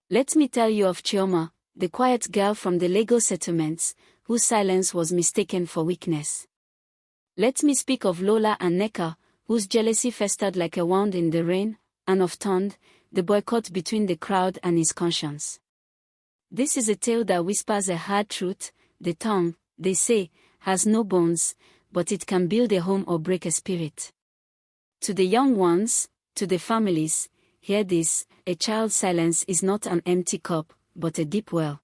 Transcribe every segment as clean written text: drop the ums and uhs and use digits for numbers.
Let me tell you of Chioma, the quiet girl from the Lagos settlements, whose silence was mistaken for weakness. Let me speak of Lola and Nneka, whose jealousy festered like a wound in the rain, and of Tond, the boy caught between the crowd and his conscience. This is a tale that whispers a hard truth. The tongue, they say, has no bones, but it can build a home or break a spirit. To the young ones, to the families, hear this: a child's silence is not an empty cup, but a deep well.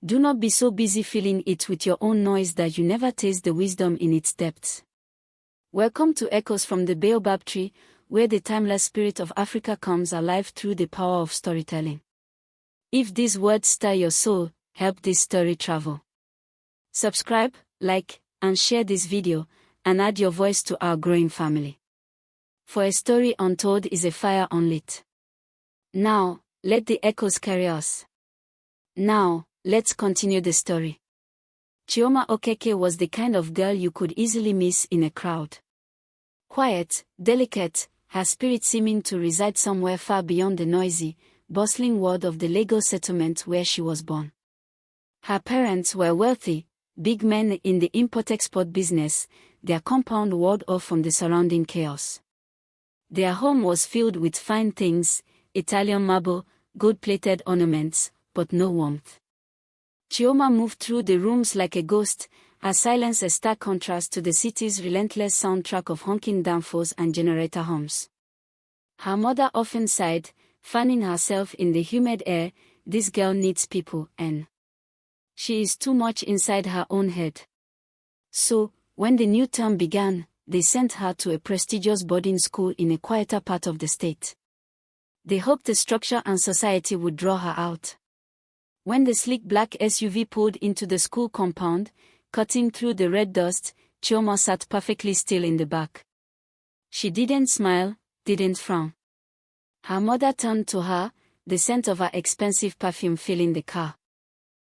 Do not be so busy filling it with your own noise that you never taste the wisdom in its depths. Welcome to Echoes from the Baobab Tree, where the timeless spirit of Africa comes alive through the power of storytelling. If these words stir your soul, help this story travel. Subscribe, like, and share this video, and add your voice to our growing family. For a story untold is a fire unlit. Now, let the echoes carry us. Now, let's continue the story. Chioma Okeke was the kind of girl you could easily miss in a crowd. Quiet, delicate, her spirit seeming to reside somewhere far beyond the noisy, bustling world of the Lagos settlement where she was born. Her parents were wealthy, big men in the import-export business, their compound walled off from the surrounding chaos. Their home was filled with fine things, Italian marble, gold-plated ornaments, but no warmth. Chioma moved through the rooms like a ghost, her silence a stark contrast to the city's relentless soundtrack of honking danfos and generator hums. Her mother often sighed, fanning herself in the humid air, "This girl needs people, and she is too much inside her own head." So, when the new term began, they sent her to a prestigious boarding school in a quieter part of the state. They hoped the structure and society would draw her out. When the sleek black SUV pulled into the school compound, cutting through the red dust, Chioma sat perfectly still in the back. She didn't smile, didn't frown. Her mother turned to her, the scent of her expensive perfume filling the car.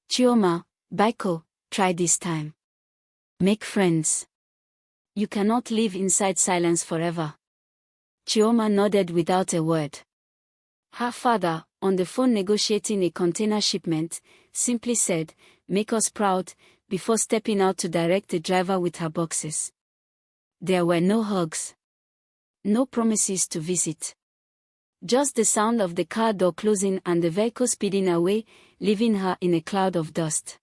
"Chioma, Baiko, try this time. Make friends. You cannot live inside silence forever." Chioma nodded without a word. Her father, on the phone negotiating a container shipment, simply said, "Make us proud," before stepping out to direct the driver with her boxes. There were no hugs. No promises to visit. Just the sound of the car door closing and the vehicle speeding away, leaving her in a cloud of dust.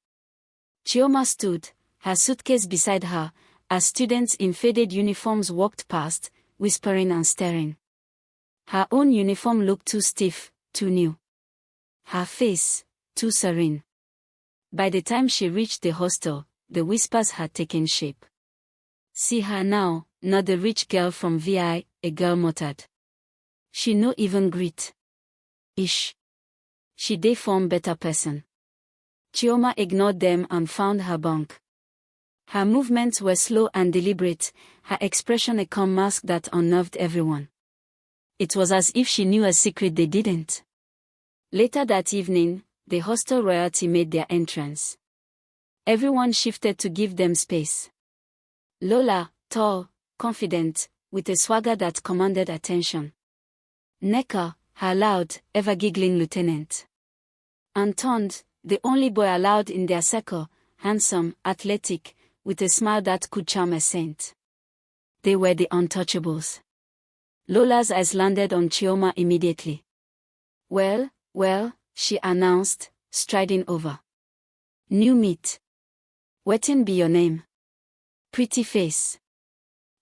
Chioma stood, her suitcase beside her, as students in faded uniforms walked past, whispering and staring. Her own uniform looked too stiff, too new. Her face, too serene. By the time she reached the hostel, the whispers had taken shape. "See her now, not the rich girl from VI," a girl muttered. "She no even greet. Ish. She dey form better person." Chioma ignored them and found her bunk. Her movements were slow and deliberate, her expression a calm mask that unnerved everyone. It was as if she knew a secret they didn't. Later that evening, the hostel royalty made their entrance. Everyone shifted to give them space. Lola, tall, confident, with a swagger that commanded attention. Nneka, her loud, ever-giggling lieutenant. And Tond, the only boy allowed in their circle, handsome, athletic, with a smile that could charm a saint. They were the untouchables. Lola's eyes landed on Chioma immediately. Well, she announced, striding over. "New meat. Wetin be your name?" "Pretty face."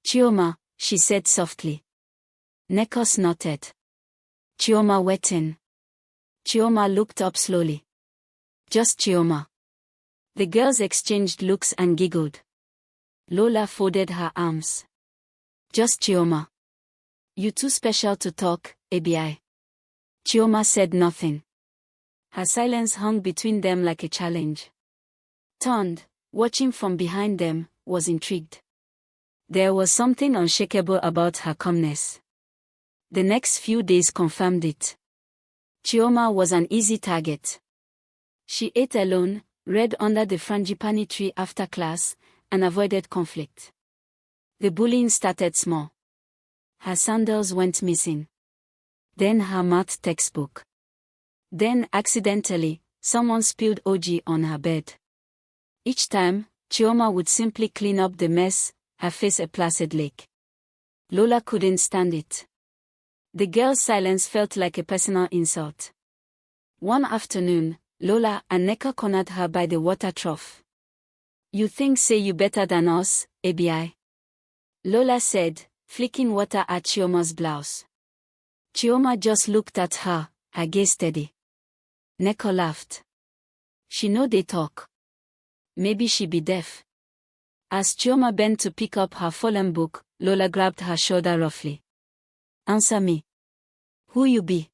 "Chioma," she said softly. Nneka snorted. "Chioma wetin?" Chioma looked up slowly. "Just Chioma." The girls exchanged looks and giggled. Lola folded her arms. "Just Chioma. You too special to talk, ABI." Chioma said nothing. Her silence hung between them like a challenge. Tond, watching from behind them, was intrigued. There was something unshakable about her calmness. The next few days confirmed it. Chioma was an easy target. She ate alone, read under the frangipani tree after class, and avoided conflict. The bullying started small. Her sandals went missing. Then her math textbook. Then, accidentally, someone spilled OG on her bed. Each time, Chioma would simply clean up the mess, her face a placid lake. Lola couldn't stand it. The girl's silence felt like a personal insult. One afternoon, Lola and Nneka cornered her by the water trough. "You think say you better than us, ABI?" Lola said, flicking water at Chioma's blouse. Chioma just looked at her, her gaze steady. Nneka laughed. "She know they talk. Maybe she be deaf." As Chioma bent to pick up her fallen book, Lola grabbed her shoulder roughly. "Answer me. Who you be?"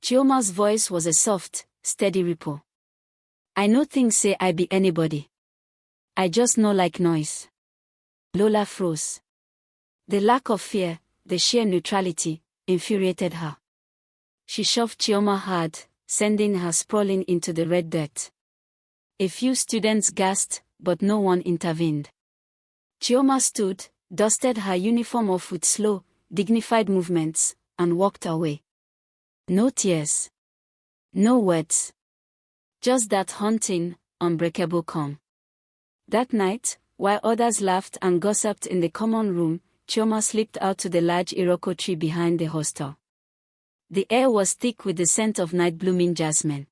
Chioma's voice was a soft, steady ripple. "I no think say I be anybody. I just no like noise." Lola froze. The lack of fear, the sheer neutrality, infuriated her. She shoved Chioma hard, sending her sprawling into the red dirt. A few students gasped, but no one intervened. Chioma stood, dusted her uniform off with slow, dignified movements, and walked away. No tears. No words. Just that haunting, unbreakable calm. That night, while others laughed and gossiped in the common room, Chioma slipped out to the large Iroko tree behind the hostel. The air was thick with the scent of night-blooming jasmine.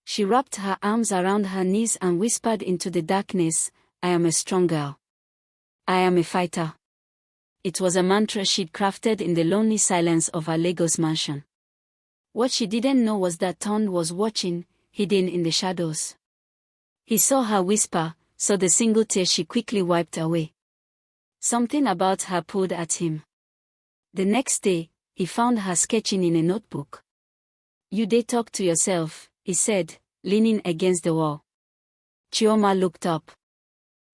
She wrapped her arms around her knees and whispered into the darkness, "I am a strong girl. I am a fighter." It was a mantra she'd crafted in the lonely silence of her Lagos mansion. What she didn't know was that Ton was watching, hidden in the shadows. He saw her whisper, saw the single tear she quickly wiped away. Something about her pulled at him. The next day, he found her sketching in a notebook. "You dey talk to yourself," he said, leaning against the wall. Chioma looked up.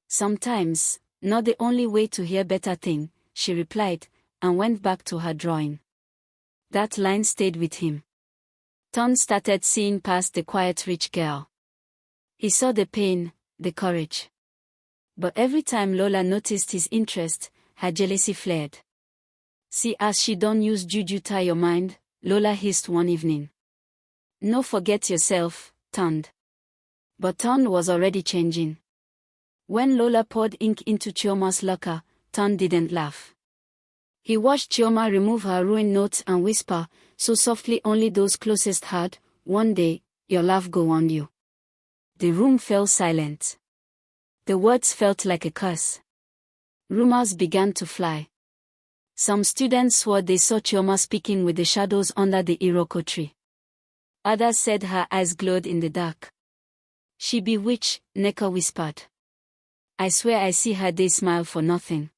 "Sometimes, not the only way to hear better thing," she replied, and went back to her drawing. That line stayed with him. Ton started seeing past the quiet rich girl. He saw the pain, the courage. But every time Lola noticed his interest, her jealousy flared. "See as she don't use juju tie your mind," Lola hissed one evening. "No forget yourself, Ton." But Ton was already changing. When Lola poured ink into Chioma's locker, Ton didn't laugh. He watched Chioma remove her ruined notes and whisper, so softly only those closest heard, "One day, your love go on you." The room fell silent. The words felt like a curse. Rumors began to fly. Some students swore they saw Chioma speaking with the shadows under the Iroko tree. Others said her eyes glowed in the dark. "She bewitched," Nneka whispered. "I swear I see her they smile for nothing."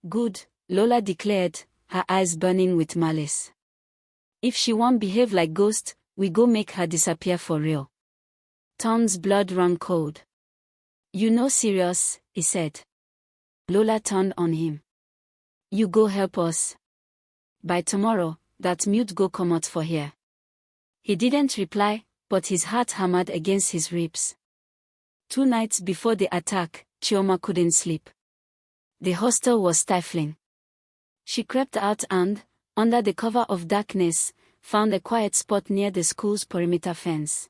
"Good," Lola declared, her eyes burning with malice. "If she won't behave like ghost, we go make her disappear for real." Ton's blood ran cold. "You no serious," he said. Lola turned on him. "You go help us. By tomorrow, that mute go come out for here." He didn't reply, but his heart hammered against his ribs. 2 nights before the attack, Chioma couldn't sleep. The hostel was stifling. She crept out and, under the cover of darkness, found a quiet spot near the school's perimeter fence.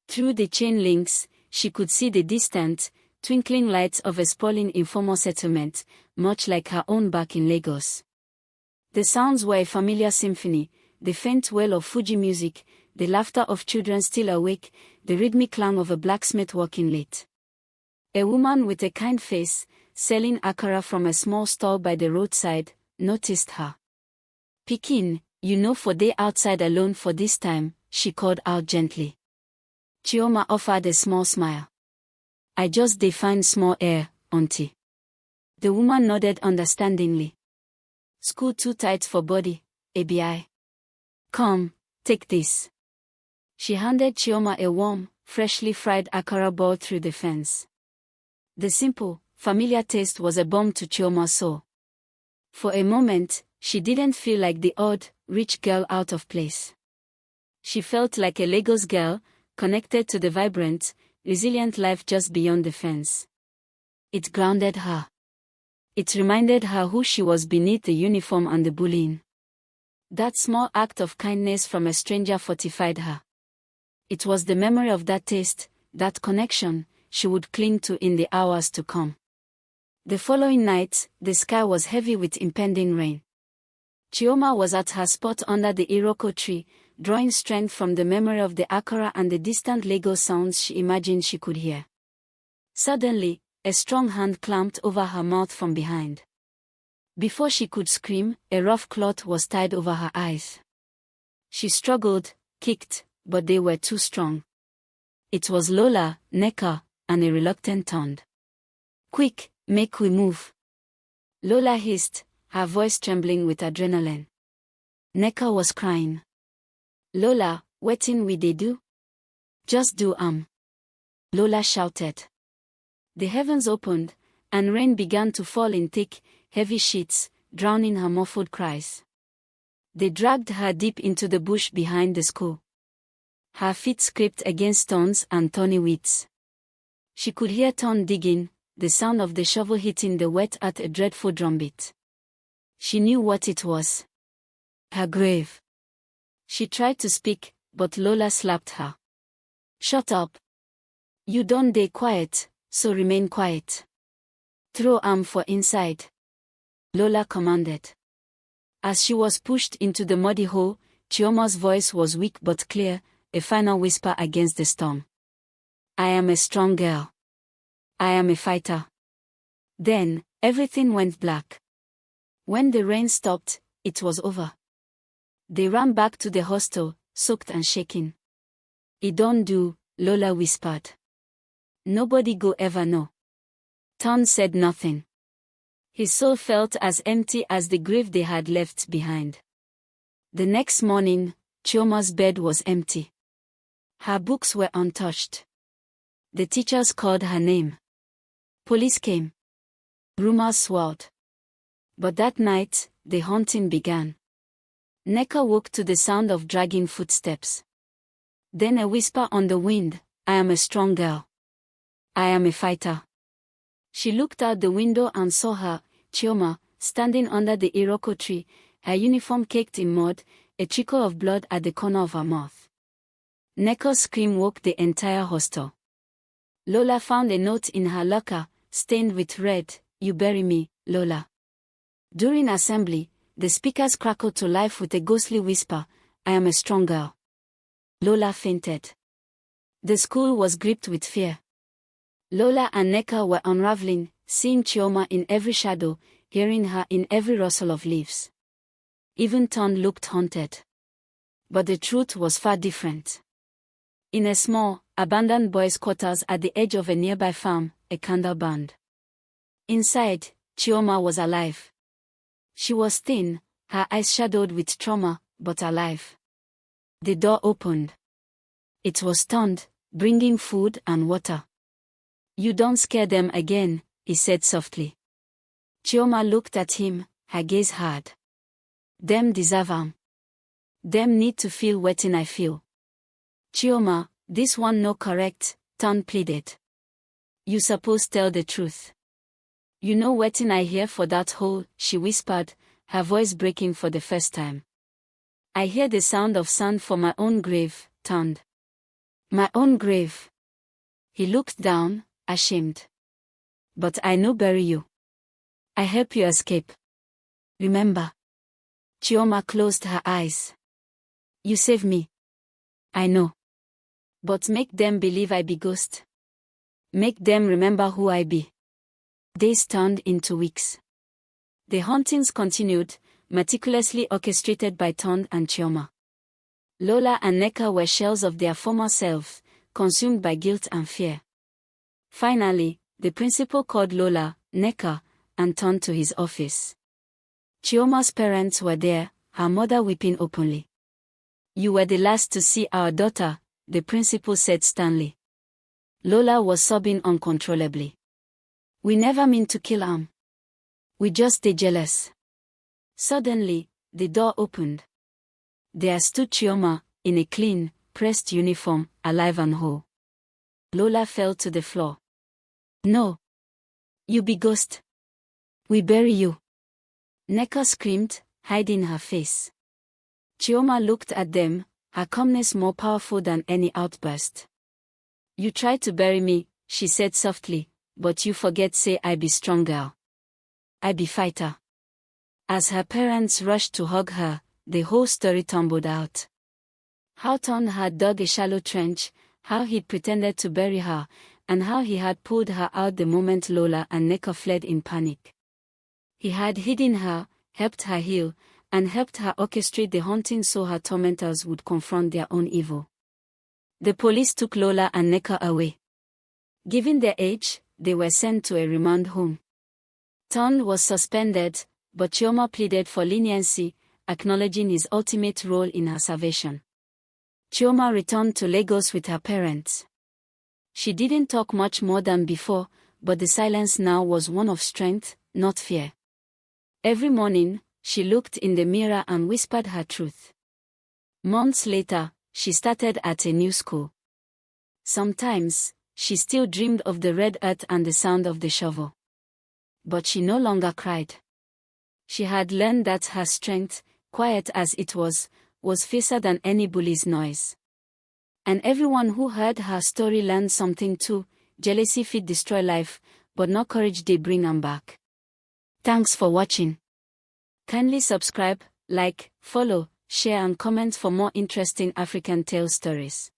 Through the chain links, she could see the distant, twinkling lights of a sprawling informal settlement, much like her own back in Lagos. The sounds were a familiar symphony, the faint wail of Fuji music, the laughter of children still awake, the rhythmic clang of a blacksmith working late. A woman with a kind face, selling akara from a small stall by the roadside, noticed her. "Pikin, you know for day outside alone for this time," she called out gently. Chioma offered a small smile. "I just dey find small air, auntie." The woman nodded understandingly. "School too tight for body, ABI. Come, take this." She handed Chioma a warm, freshly fried akara ball through the fence. The simple, familiar taste was a balm to Chioma's soul. For a moment, she didn't feel like the odd, rich girl out of place. She felt like a Lagos girl, connected to the vibrant, resilient life just beyond the fence. It grounded her. It reminded her who she was beneath the uniform and the bullying. That small act of kindness from a stranger fortified her. It was the memory of that taste, that connection, she would cling to in the hours to come. The following night, the sky was heavy with impending rain. Chioma was at her spot under the iroko tree, drawing strength from the memory of the akara and the distant Lego sounds she imagined she could hear. Suddenly, a strong hand clamped over her mouth from behind. Before she could scream, a rough cloth was tied over her eyes. She struggled, kicked, but they were too strong. It was Lola, Nneka, and a reluctant Tond. "Quick, make we move," Lola hissed, her voice trembling with adrenaline. Nneka was crying. "Lola, wetin we dey do? Just do Lola shouted. The heavens opened, and rain began to fall in thick, heavy sheets, drowning her muffled cries. They dragged her deep into the bush behind the school. Her feet scraped against stones and thorny weeds. She could hear Tond digging, the sound of the shovel hitting the wet earth a dreadful drumbeat. She knew what it was. Her grave. She tried to speak, but Lola slapped her. "Shut up. You don't dey quiet, so remain quiet. Throw for inside," Lola commanded. As she was pushed into the muddy hole, Chioma's voice was weak but clear, a final whisper against the storm. "I am a strong girl. I am a fighter." Then, everything went black. When the rain stopped, it was over. They ran back to the hostel, soaked and shaking. "It don't do," Lola whispered. "Nobody go ever know." Tond said nothing. His soul felt as empty as the grave they had left behind. The next morning, Chioma's bed was empty. Her books were untouched. The teachers called her name. Police came. Rumors swirled. But that night, the haunting began. Nneka woke to the sound of dragging footsteps. Then a whisper on the wind, "I am a strong girl. I am a fighter." She looked out the window and saw her, Chioma, standing under the iroko tree, her uniform caked in mud, a trickle of blood at the corner of her mouth. Nneka's scream woke the entire hostel. Lola found a note in her locker, stained with red, "You bury me, Lola." During assembly, the speakers crackled to life with a ghostly whisper, "I am a strong girl." Lola fainted. The school was gripped with fear. Lola and Nneka were unraveling, seeing Chioma in every shadow, hearing her in every rustle of leaves. Even Tond looked haunted. But the truth was far different. In a small, abandoned boys' quarters at the edge of a nearby farm, a candle burned. Inside, Chioma was alive. She was thin, her eyes shadowed with trauma, but alive. The door opened. It was Tond, bringing food and water. "You don't scare them again," he said softly. Chioma looked at him, her gaze hard. "Them deserve Them need to feel wetin I feel." "Chioma, this one no correct," Tond pleaded. "You suppose tell the truth. You know wetin I hear for that hole," she whispered, her voice breaking for the first time. "I hear the sound of sand for my own grave, Tond." "My own grave?" He looked down, ashamed. "But I no bury you. I help you escape. Remember?" Chioma closed her eyes. "You save me. I know. But make them believe I be ghost. Make them remember who I be." Days turned into weeks. The hauntings continued, meticulously orchestrated by Tond and Chioma. Lola and Nneka were shells of their former selves, consumed by guilt and fear. Finally, the principal called Lola, Nneka, and Tond to his office. Chioma's parents were there, her mother weeping openly. "You were the last to see our daughter," the principal said sternly. Lola was sobbing uncontrollably. "We never mean to kill We just stay jealous." Suddenly, the door opened. There stood Chioma, in a clean, pressed uniform, alive and whole. Lola fell to the floor. "No. You be ghost. We bury you." Nneka screamed, hiding her face. Chioma looked at them, her calmness more powerful than any outburst. "You try to bury me," she said softly, "but you forget say I be strong girl. I be fighter." As her parents rushed to hug her, the whole story tumbled out. How Ton had dug a shallow trench, how he'd pretended to bury her, and how he had pulled her out the moment Lola and Nneka fled in panic. He had hidden her, helped her heal, and helped her orchestrate the haunting so her tormentors would confront their own evil. The police took Lola and Nneka away. Given their age, they were sent to a remand home. Ton was suspended, but Chioma pleaded for leniency, acknowledging his ultimate role in her salvation. Chioma returned to Lagos with her parents. She didn't talk much more than before, but the silence now was one of strength, not fear. Every morning, she looked in the mirror and whispered her truth. Months later, she started at a new school. Sometimes, she still dreamed of the red earth and the sound of the shovel. But she no longer cried. She had learned that her strength, quiet as it was fiercer than any bully's noise. And everyone who heard her story learned something too. Jealousy fit destroy life, but not courage they bring them back. Thanks for watching. Kindly subscribe, like, follow, share and comment for more interesting African tale stories.